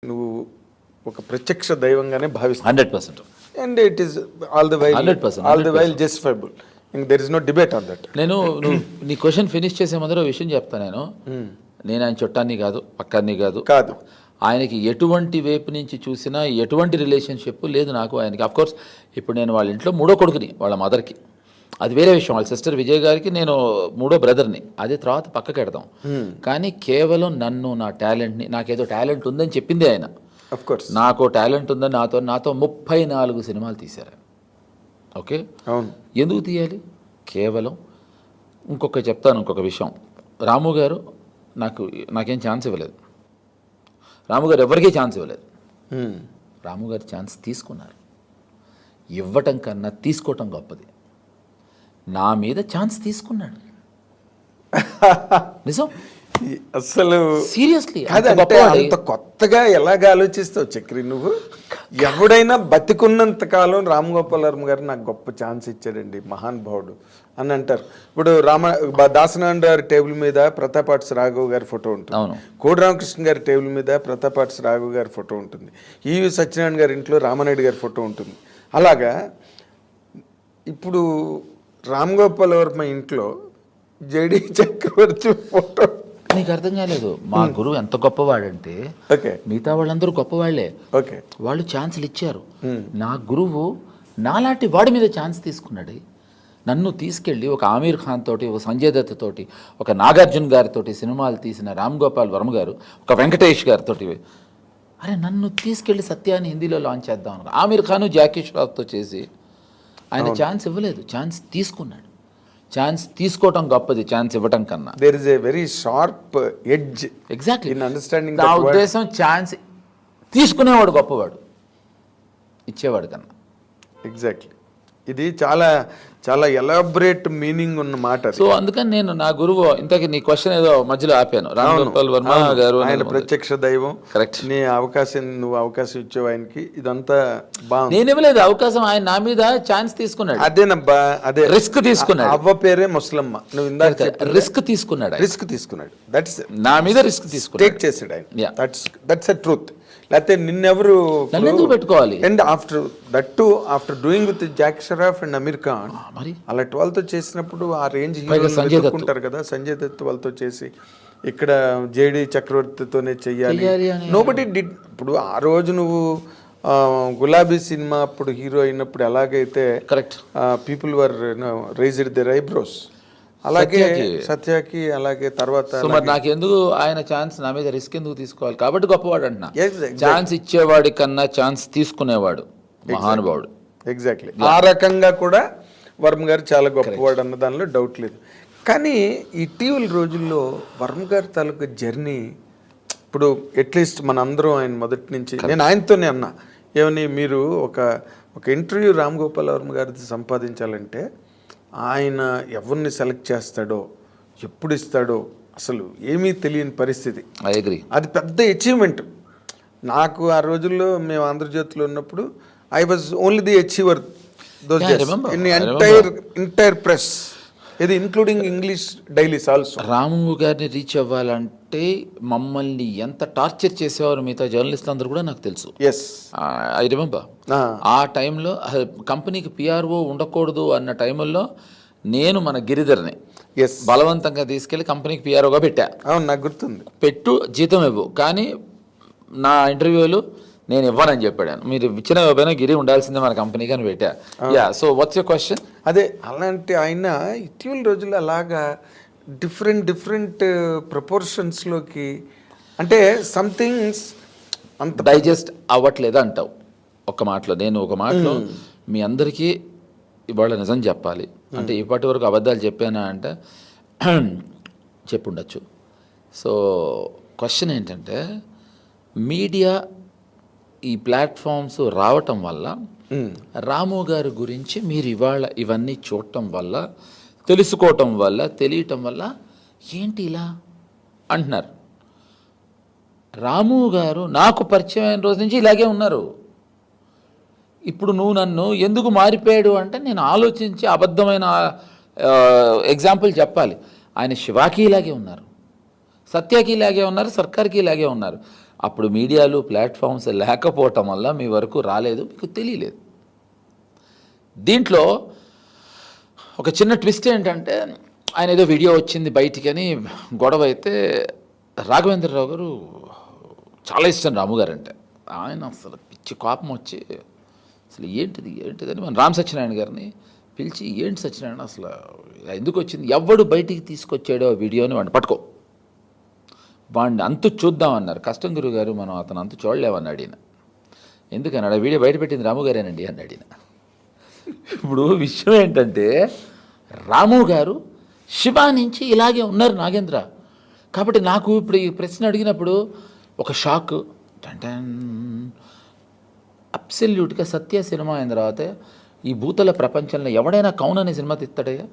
నువ్వు ఒక ప్రత్యక్ష దైవంగానే భావిస్తావు 100%. And it is all the while 100%, all the while justifiable. There is no debate on that. నువ్వు నీ క్వశ్చన్ ఫినిష్ చేసే ముందర ఒక విషయం చెప్తా. నేను ఆయన చుట్టాన్ని కాదు, పక్కాన్ని కాదు. ఆయనకి ఎటువంటి వైపు నుంచి చూసినా ఎటువంటి రిలేషన్షిప్ లేదు నాకు ఆయనకి. అఫ్కోర్స్ ఇప్పుడు నేను వాళ్ళ ఇంట్లో మూడో కొడుకుని, వాళ్ళ మదర్కి, అది వేరే విషయం. వాళ్ళ సిస్టర్ విజయ్ గారికి నేను మూడో బ్రదర్ని, అదే తర్వాత పక్కకి పెడతాం. కానీ కేవలం నన్ను, నా టాలెంట్ని, నాకేదో టాలెంట్ ఉందని చెప్పింది ఆయన. నాకు టాలెంట్ ఉందని నాతో 34 సినిమాలు తీశారు. ఓకే, ఎందుకు తీయాలి? కేవలం ఇంకొక విషయం, రాము గారు నాకేం ఛాన్స్ ఇవ్వలేదు. రాము గారు ఎవరికీ ఛాన్స్ ఇవ్వలేదు. రాము గారు ఛాన్స్ తీసుకున్నారు. ఇవ్వటం కన్నా తీసుకోవటం గొప్పది. నా మీద ఛాన్స్ తీసుకున్నాడు. నిజం, అసలు సీరియస్లీ. అంత కొత్తగా ఎలాగ ఆలోచిస్తావు చక్రి నువ్వు? ఎవడైనా బతికున్నంత కాలం రామ్ గోపాల్ వర్మ గారు నాకు గొప్ప ఛాన్స్ ఇచ్చాడండి, మహానుభావుడు అని అంటారు. ఇప్పుడు దాసనారాయణ గారి టేబుల్ మీద ప్రతాపాట్స్ రాఘవ్ గారి ఫోటో ఉంటుంది, కోడి రామకృష్ణ గారి టేబుల్ మీద ప్రతాపాట్స్ రాఘవ్ గారి ఫోటో ఉంటుంది, ఈవి సత్యనారాయణ గారి ఇంట్లో రామానాయుడు గారి ఫోటో ఉంటుంది. అలాగా ఇప్పుడు రామ్ గోపాల్ వర్మ ఇంట్లో జేడి చక్రవర్తి ఫోటో. నీకు అర్థం కాలేదు, మా గురువు ఎంత గొప్పవాడంటే మిగతా వాళ్ళందరూ గొప్పవాళ్లే. వాళ్ళు ఛాన్సులు ఇచ్చారు. నా గురువు నాలాంటి వాడి మీద ఛాన్స్ తీసుకున్నాడు. నన్ను తీసుకెళ్ళి ఒక ఆమీర్ ఖాన్ తోటి, ఒక సంజయ్ దత్ తోటి, ఒక నాగార్జున గారితో సినిమాలు తీసిన రామ్ గోపాల్ వర్మ గారు, ఒక వెంకటేష్ గారితో, అరే నన్ను తీసుకెళ్ళి సత్యాన్ని హిందీలో లాంచ్ చేద్దాం అనుకో. ఆమీర్ ఖాన్ జాకీ ష్రాఫ్తో చేసి ఆయన ఛాన్స్ ఇవ్వలేదు, ఛాన్స్ తీసుకున్నాడు. ఛాన్స్ తీసుకోవటం గొప్పది ఛాన్స్ ఇవ్వటం కన్నా. There is a very sharp edge exactly in understanding. నా ఉద్దేశం ఛాన్స్ తీసుకునేవాడు గొప్పవాడు, ఇచ్చేవాడు కన్నా. ఎగ్జాక్ట్లీ, ఇది చాలా చాలా ఎలాబరేట్ మీనింగ్ ఉన్న మాట. సో అందుకని నేను నా గురువు, ఇంతకీ నీ క్వశ్చన్ ఏదో మధ్యలో ఆపాను. రామ్ గోపాల్ వర్మ గారు ఆయన ప్రత్యక్ష దైవం. కరెక్ట్. నీ నువ్వు అవకాశం ఇచ్చావు ఆయనకి, ఇదంతా బాగుంది. నేను ఇవ్వలేదు అవకాశం, ఆయన నా మీద ఛాన్స్ తీసుకున్నాడు. అదేనబ్బా, అదే రిస్క్ తీసుకున్నాడు. అవ్వ పేరే ముసలమ్మ. నువ్వు ఇందాక రిస్క్ తీసుకున్నాడు. దట్స్ నా మీద రిస్క్ తీసుకున్నాడు, టేక్ చేసాడు ఆయన. That's a truth. లేకపోతే నిన్నెవరు పెట్టుకోవాలి? And after doing with Jackie Shroff and Aamir Khan, అలాంటి వాళ్ళతో చేసినప్పుడు ఆ రేంజ్ హీరోలు కదా, సంజయ్ దత్ వాళ్ళతో చేసి ఇక్కడ జేడి చక్రవర్తితోనే చెయ్యాలి. Nobody did. ఇప్పుడు ఆ రోజు నువ్వు గులాబీ సినిమా అప్పుడు హీరో అయినప్పుడు ఎలాగైతే correct people were raised their eyebrows, అలాగే సత్యకి, అలాగే తర్వాత. మరి నాకెందుకు ఆయన ఛాన్స్ నా మీద రిస్క్ ఎందుకు తీసుకోవాలి? కాబట్టి గొప్పవాడు అంటున్నా. ఛాన్స్ ఇచ్చేవాడి కన్నా ఛాన్స్ తీసుకునేవాడు మహానుభావుడు. ఎగ్జాక్ట్లీ, ఆ రకంగా కూడా వర్మ గారు చాలా గొప్పవాడు అన్న దానిలో డౌట్ లేదు. కానీ ఇటీవల రోజుల్లో వర్మ గారి తాలూకు జర్నీ, ఇప్పుడు అట్లీస్ట్ మన అందరం ఆయన మొదటి నుంచి, నేను ఆయనతోనే అన్నా, ఏమని మీరు ఒక ఇంటర్వ్యూ రామ్ గోపాల్ వర్మ గారిది సంపాదించాలంటే ఆయన ఎవరిని సెలెక్ట్ చేస్తాడో, ఎప్పుడు ఇస్తాడో అసలు ఏమీ తెలియని పరిస్థితి. I agree. అది పెద్ద అచీవ్మెంట్. నాకు ఆ రోజుల్లో మేము ఆంధ్రజ్యోతిలో ఉన్నప్పుడు I was only the achiever in entire press, ఇది ఇంక్లూడింగ్ ఇంగ్లీష్ డైలీస్ ఆల్సో. రాము గారిని రీచ్ అవ్వాలంటే మమ్మల్ని ఎంత టార్చర్ చేసేవారు మిగతా జర్నలిస్టులు అందరూ కూడా నాకు తెలుసు. I remember. ఆ టైంలో కంపెనీకి పిఆర్ఓ ఉండకూడదు అన్న టైంలో నేను మన గిరిధర్ని బలవంతంగా తీసుకెళ్ళి కంపెనీకి పిఆర్ఓగా పెట్టా. నాకు గుర్తుంది. పెట్టు, జీతం ఇవ్వు, కానీ నా ఇంటర్వ్యూలు నేను ఇవ్వనని చెప్పాడు. మీరు ఇచ్చిన ఇవ్వబోయినా గిరి ఉండాల్సిందే మన కంపెనీకి అని పెట్టా. So what's your question? అదే, అలాంటి ఆయన ఇటీవల రోజుల్లో అలాగా డిఫరెంట్ ప్రపోర్షన్స్లోకి, అంటే సంథింగ్స్ అంత డైజెస్ట్ అవ్వట్లేదు అంటావు ఒక మాటలో. నేను ఒక మాటలో మీ అందరికీ ఇవాళ నిజం చెప్పాలి అంటే, ఇప్పటి వరకు అబద్ధాలు చెప్పానా అంటే చెప్పుండొచ్చు. సో క్వశ్చన్ ఏంటంటే, మీడియా ఈ ప్లాట్ఫామ్స్ రావటం వల్ల రాము గారి గురించి మీరు ఇవాళ ఇవన్నీ చూడటం వల్ల, తెలుసుకోవటం వల్ల, తెలియటం వల్ల ఏంటి ఇలా అంటున్నారు. రాము గారు నాకు పరిచయం అయిన రోజు నుంచి ఇలాగే ఉన్నారు. ఇప్పుడు నువ్వు నన్ను ఎందుకు మారిపోయాడు అంటే, నేను ఆలోచించి అబద్ధమైన ఎగ్జాంపుల్ చెప్పాలి. ఆయన శివాకి ఇలాగే ఉన్నారు, సత్యకి ఇలాగే ఉన్నారు, సర్కార్కి ఇలాగే ఉన్నారు. అప్పుడు మీడియాలు ప్లాట్ఫామ్స్ లేకపోవటం వల్ల మీ వరకు రాలేదు, మీకు తెలియలేదు. దీంట్లో ఒక చిన్న ట్విస్ట్ ఏంటంటే, ఆయన ఏదో వీడియో వచ్చింది బయటికి అని గొడవ అయితే, రాఘవేంద్రరావు గారు చాలా ఇష్టం రాము గారు అంటే. ఆయన అసలు పిచ్చి కోపం వచ్చి అసలు ఏంటిదని మన రామ్ సత్యనారాయణ గారిని పిలిచి, ఏంటి సత్యనారాయణ అసలు ఎందుకు వచ్చింది, ఎవడు బయటికి తీసుకొచ్చాడో ఆ వీడియోని వాడిని పట్టుకో, వాడిని అంతు చూద్దామన్నారు. కష్టం గురువు గారు, మనం అతను అంతు చూడలేమన్నాడు ఈయన. ఎందుకన్నాడు, ఆ వీడియో బయట పెట్టింది రాము గారేనండి అన్నాడు ఈయన. ఇప్పుడు విషయం ఏంటంటే, రాము గారు శివ నుంచి ఇలాగే ఉన్నారు నాగేంద్ర. కాబట్టి నాకు ఇప్పుడు ఈ ప్రశ్న అడిగినప్పుడు ఒక షాక్. అబ్సల్యూట్గా సత్య సినిమా అయిన తర్వాత ఈ భూతల ప్రపంచంలో ఎవడైనా కౌన్ అనే సినిమా తీస్తాడయ్యా?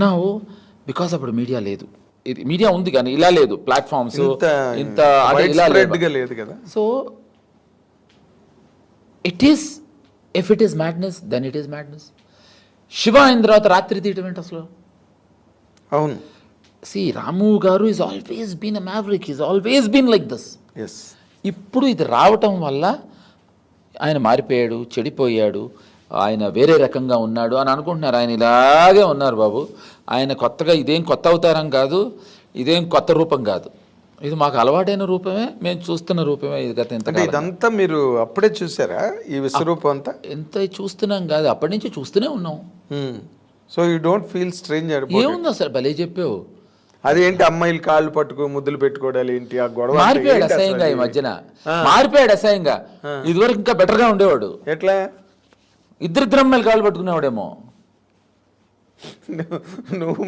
నా బికాస్ అప్పుడు మీడియా లేదు. ఇది మీడియా ఉంది కానీ ఇలా లేదు, ప్లాట్ఫామ్స్ ఇంత ఇలా లేదు కదా. So it is, if it is madness then it is madness. Shiva అయిన తర్వాత రాత్రి తీయటం ఏంటి అసలు? అవును. Ramu garu is always been a maverick, is always been like this. Yes. ఇప్పుడు ఇది రావటం వల్ల ఆయన మారిపోయాడు, చెడిపోయాడు, ఆయన వేరే రకంగా ఉన్నాడు అని అనుకుంటున్నారు. ఆయన ఇలాగే ఉన్నారు బాబు. ఆయన కొత్తగా ఇదేం కొత్త అవతారం కాదు, ఇదేం కొత్త రూపం కాదు, ఇది మాకు అలవాటైన రూపమే, మేము చూస్తున్న రూపమే. ఇది గత ఎంత ఇదంతా మీరు అప్పుడే చూసారా ఈ విశ్వరూపం అంతా? ఎంత చూస్తున్నాం కాదు, అప్పటి నుంచి చూస్తూనే ఉన్నాం. So you don't feel strange? ఏముంది అసలు, భలే చెప్పావు. అదేంటి అమ్మాయిలు కాళ్ళు పట్టుకో ముద్దులు పెట్టుకోవడాలు ఏంటి ఆ గొడవ? మారిపోయాడు అసహ్యంగా, ఈ మధ్యన మారిపోయాడు అసహ్యంగా. ఇదివరకు ఇంకా బెటర్ గా ఉండేవాడు. ఎట్లా? ఇద్దరు అమ్మాయిలు కాళ్ళు పట్టుకునేవాడేమో. నువ్వు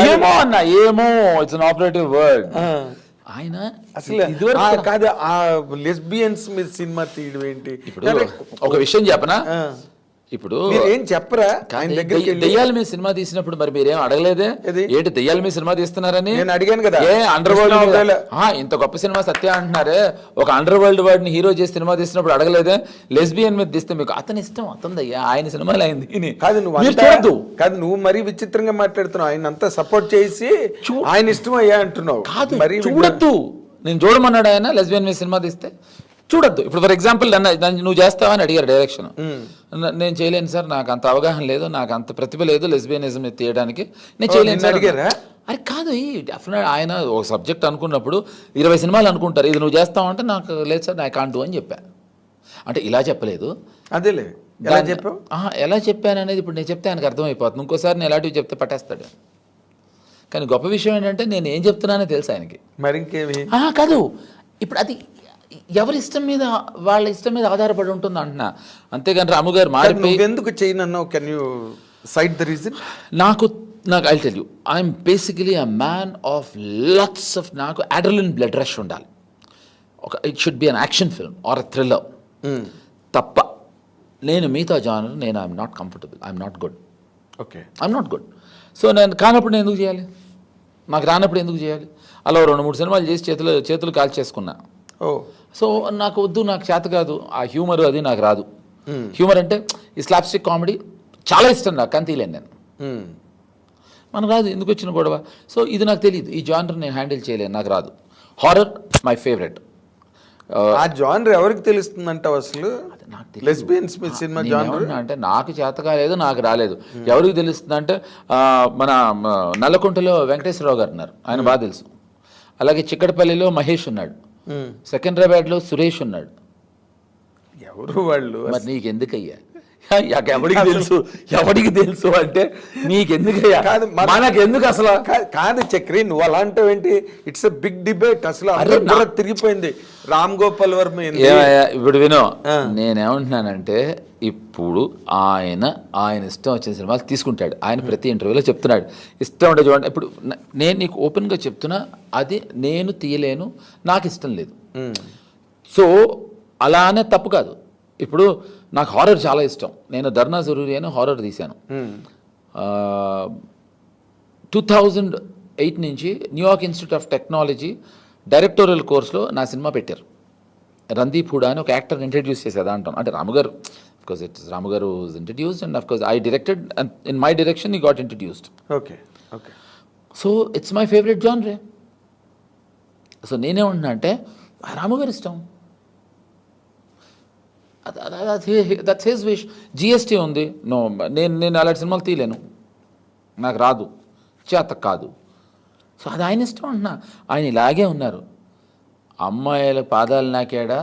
ఏమో అన్నా, ఏమో ఇట్స్ అన్ ఆపరేటివ్ వర్డ్. ఆయన అసలు కాదు, ఆ లెస్బియన్స్ మీద సినిమా తీయడం ఏంటి? ఇప్పుడు ఒక విషయం చెప్పనా, ఇప్పుడు ఏం చెప్పరా? ఆయన దగ్గర దెయ్యాల మీద సినిమా తీసినప్పుడు మరి మీరేం అడగలేదే, ఏంటి దెయ్యాల మీద సినిమా తీస్తున్నారని? నేను అడిగాను కదా. ఏ అండర్ వరల్డ్ ఇంత గొప్ప సినిమా సత్య అంటున్నారే, ఒక అండర్ వరల్డ్ వర్డ్ ని హీరో చేసి సినిమా తీసినప్పుడు అడగలేదే? లెస్బియన్ మీద తీస్తే మీకు అతని ఇష్టం, అతనిదయ్యా, ఆయన సినిమాలు అయింది కాదు. నువ్వు కాదు, నువ్వు మరీ విచిత్రంగా మాట్లాడుతున్నావు. ఆయన అంతా సపోర్ట్ చేసి ఆయన ఇష్టం అయ్యా అంటున్నావు. కాదు, మరి చూడద్దు, నేను చూడమన్నాడు ఆయన. లెస్బియన్ మీద సినిమా తీస్తే చూడొద్దు. ఇప్పుడు ఫర్ ఎగ్జాంపుల్ నువ్వు చేస్తావా అని అడిగారు డైరెక్షన్. నేను చేయలేను సార్, నాకు అంత అవగాహన లేదు, నాకు అంత ప్రతిభ లేదు లెస్బియనిజం తీయడానికి, నేను చేయలేను సార్ అడిగారా? అరే కాదు, డెఫినెట్ ఆయన ఒక సబ్జెక్ట్ అనుకున్నప్పుడు 20 సినిమాలు అనుకుంటారు, ఇది నువ్వు చేస్తావు అంటే నాకు లేదు సార్, నాకు కాంటు అని చెప్పా. అంటే ఇలా చెప్పలేదు, అదేలే ఎలా చెప్పావు? ఎలా చెప్పాను అనేది ఇప్పుడు నేను చెప్తే ఆయనకు అర్థమైపోతుంది. ఇంకోసారి నేను ఎలాంటివి చెప్తే పట్టేస్తాడు. కానీ గొప్ప విషయం ఏంటంటే నేను ఏం చెప్తున్నానో తెలుసు ఆయనకి. మరి ఇంకేమి కాదు, ఇప్పుడు అది ఎవరి ఇష్టం మీద, వాళ్ళ ఇష్టం మీద ఆధారపడి ఉంటుంది అంటున్నా. అంతేగాని రాము గారు మారిపోయి ఎందుకు చేయనన్నావు? Can you cite the reason? నాకు I tell you, I'm basically a man of lots of, నాకు అడ్రినలిన్ బ్లడ్ రష్ ఉండాలి. It should be an action film or a thriller తప్ప. నేను మిగతా జానర్ నేను I'm not comfortable, I'm not good. Okay, I'm not good. So నేను కానప్పుడు నేను ఎందుకు చేయాలి, నాకు రానప్పుడు ఎందుకు చేయాలి? అలా 2-3 సినిమాలు చేసి చేతులు కాల్చేసుకున్నా. సో నాకు వద్దు, నాకు చేత కాదు, ఆ హ్యూమర్ అది నాకు రాదు. హ్యూమర్ అంటే ఈ స్లాప్స్టిక్ కామెడీ చాలా ఇష్టం నాకు, కానీ తీయలేను నేను. మనకు రాదు, ఎందుకు వచ్చిన గొడవ. సో ఇది నాకు తెలియదు, ఈ జానర్ నేను హ్యాండిల్ చేయలేను, నాకు రాదు. Horror my favourite. ఆ జానర్ ఎవరికి తెలుస్తుందంట అసలు? లెస్బియన్స్ సినిమా జానర్ అంటే నాకు చేత కాలేదు, నాకు రాలేదు. ఎవరికి తెలుస్తుంది అంటే మన నల్లకుంటలో వెంకటేశ్వరరావు గారు ఉన్నారు, ఆయన బాగా తెలుసు. అలాగే చిక్కడపల్లిలో మహేష్ ఉన్నాడు, సెకండ్రాబాద్లో సురేష్ ఉన్నాడు. ఎవరు వాళ్ళు? మరి నీకెందుకయ్యా, ఎవడికి తెలుసు అంటే నీకెందుకయ్యా, మనకెందుకు అసలు? కాదు చక్రి, నువ్వు అలాంటివి ఏంటి? ఇట్స్ ఎ బిగ్ డిబేట్ అసలు. తిరిగిపోయింది రామ్ గోపాల్ వర్మ. ఇప్పుడు వినో, నేనేమంటున్నానంటే ఇప్పుడు ఆయన ఇష్టం వచ్చిన సినిమాలు తీసుకుంటాడు. ఆయన ప్రతి ఇంటర్వ్యూలో చెప్తున్నాడు ఇష్టం ఉండే చూడండి. ఇప్పుడు నేను నీకు ఓపెన్గా చెప్తున్నా, అది నేను తీయలేను, నాకు ఇష్టం లేదు. సో అలానే తప్పు కాదు. ఇప్పుడు నాకు హారర్ చాలా ఇష్టం. నేను ధర్నా జరూరి అని హారర్ తీశాను. 2008 నుంచి New York institute of technology directorial కోర్స్లో నా సినిమా పెట్టారు. రందీప్ హుడా అని ఒక యాక్టర్ని ఇంట్రడ్యూస్ చేసేదా అంటాం. అంటే రాముగారు, అఫ్కోర్స్ ఇట్స్ రాముగారు introduced and of course I directed and in my direction he got introduced. Okay. So it's my favourite జానరే. సో నేనేమంటున్నా అంటే రాముగారి ఇష్టం, దట్స్ హిస్ విష్. జిఎస్టీ ఉంది, నో, నేను అలాంటి సినిమాలు తీయలేను, నాకు రాదు, చేత కాదు. సో అది ఆయన ఇష్టం అంటున్నా. ఆయన ఇలాగే ఉన్నారు. అమ్మాయిల పాదాలు నాకాడా,